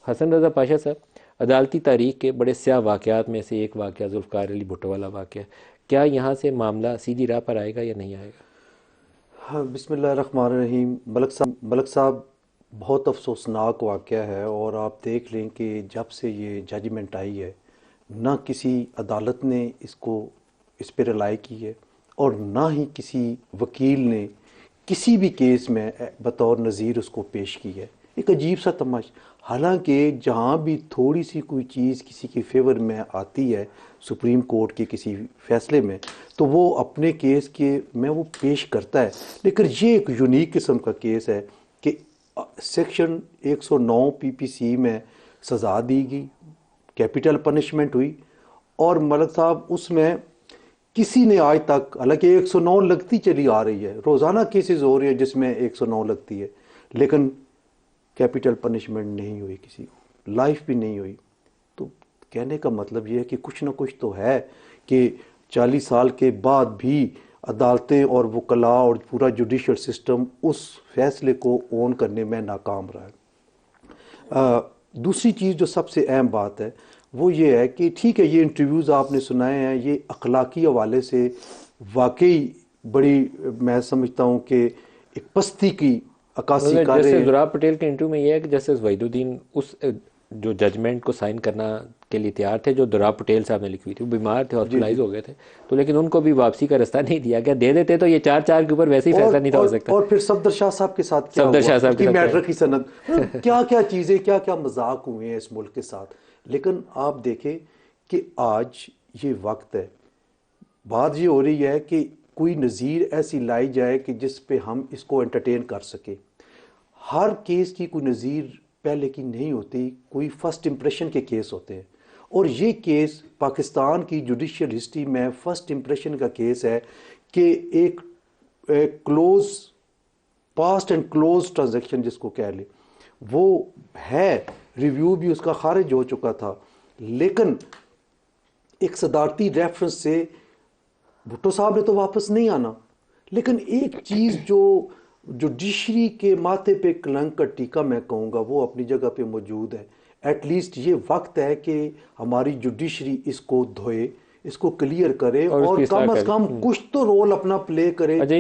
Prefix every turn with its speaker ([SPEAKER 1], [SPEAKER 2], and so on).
[SPEAKER 1] حسن رضا پاشا صاحب، عدالتی تاریخ کے بڑے سیاہ واقعات میں سے ایک واقعہ ذوالفقار علی بھٹو والا واقعہ، کیا یہاں سے معاملہ سیدھی راہ پر آئے گا یا نہیں آئے گا؟
[SPEAKER 2] ہاں، بسم اللہ الرحمن الرحیم۔ ملک صاحب، بہت افسوسناک واقعہ ہے، اور آپ دیکھ لیں کہ جب سے یہ ججمنٹ آئی ہے، نہ کسی عدالت نے اس پہ رلائی کی ہے، اور نہ ہی کسی وکیل نے کسی بھی کیس میں بطور نظیر اس کو پیش کی ہے۔ ایک عجیب سا تماش، حالانکہ جہاں بھی تھوڑی سی کوئی چیز کسی کے فیور میں آتی ہے سپریم کورٹ کے کسی فیصلے میں، تو وہ اپنے کیس کے میں وہ پیش کرتا ہے، لیکن یہ ایک یونیک قسم کا کیس ہے کہ سیکشن 109 پی پی سی میں سزا دی گئی، کیپٹل پنشمنٹ ہوئی، اور ملک صاحب اس میں کسی نے آج تک، حالانکہ 109 لگتی چلی آ رہی ہے، روزانہ کیسز ہو رہی ہے جس میں 109 لگتی ہے، لیکن کیپٹل پنشمنٹ نہیں ہوئی، کسی کو لائف بھی نہیں ہوئی۔ تو کہنے کا مطلب یہ ہے کہ کچھ نہ کچھ تو ہے کہ 40 سال کے بعد بھی عدالتیں اور وکلاء اور پورا جوڈیشل سسٹم اس فیصلے کو اون کرنے میں ناکام رہا ہے۔ دوسری چیز جو سب سے اہم بات ہے وہ یہ ہے کہ ٹھیک ہے، یہ انٹرویوز آپ نے سنائے ہیں، یہ اخلاقی حوالے سے واقعی بڑی، میں سمجھتا ہوں کہ ایک پستی کی عکاسی کر رہے
[SPEAKER 1] جسٹس
[SPEAKER 2] ہیں۔
[SPEAKER 1] زراب پٹیل کے انٹرویو میں یہ ہے کہ جسٹس وحید الدین اس جو ججمنٹ کو سائن کرنا کے لیے تیار تھے جو زراب پٹیل صاحب نے لکھی ہوئی تھی، وہ بیمار تھے،
[SPEAKER 2] جی جی۔
[SPEAKER 1] ہاسپٹلائز ہو گئے تھے، تو لیکن ان کو بھی واپسی کا رستہ نہیں دیا گیا، دے دیتے تو یہ 4-4 کے اوپر ویسے ہی
[SPEAKER 2] اور
[SPEAKER 1] فیصلہ نہیں تھا
[SPEAKER 2] اور
[SPEAKER 1] ہو سکتا۔
[SPEAKER 2] اور پھر صفدر شاہ صاحب کے ساتھ کیا
[SPEAKER 1] صفدر
[SPEAKER 2] ہوا،
[SPEAKER 1] شاہ
[SPEAKER 2] ان
[SPEAKER 1] صاحب کے
[SPEAKER 2] کی
[SPEAKER 1] ساتھ کیا
[SPEAKER 2] میٹر کی سند، کیا کیا چیزیں، کیا کیا مذاق ہوئے ہیں اس ملک کے ساتھ۔ لیکن آپ دیکھیں کہ آج یہ وقت ہے، بات یہ ہو رہی ہے کہ کوئی نظیر ایسی لائی جائے کہ جس پہ ہم اس کو انٹرٹین کر سکیں۔ ہر کیس کی کوئی نظیر پہلے کی نہیں ہوتی، کوئی فرسٹ امپریشن کے کیس ہوتے ہیں، اور یہ کیس پاکستان کی جوڈیشل ہسٹری میں فرسٹ امپریشن کا کیس ہے کہ ایک close past and close transaction جس کو کہہ لیں، وہ ہے، ریویو بھی اس کا خارج ہو چکا تھا، لیکن ایک صدارتی ریفرنس سے بھٹو صاحب نے تو واپس نہیں آنا، لیکن ایک چیز جو جوڈیشری کے ماتھے پہ کلنک کا ٹیکا میں کہوں گا وہ اپنی جگہ پہ موجود ہے۔ ایٹ لیسٹ یہ وقت ہے کہ ہماری جوڈیشری اس کو دھوئے، اس کو کلیئر کرے،
[SPEAKER 1] اور اس
[SPEAKER 2] اور
[SPEAKER 1] کی اصلاح
[SPEAKER 2] کم از
[SPEAKER 1] کرے۔
[SPEAKER 2] کم کچھ تو رول اپنا پلے کرے۔
[SPEAKER 1] اچھا،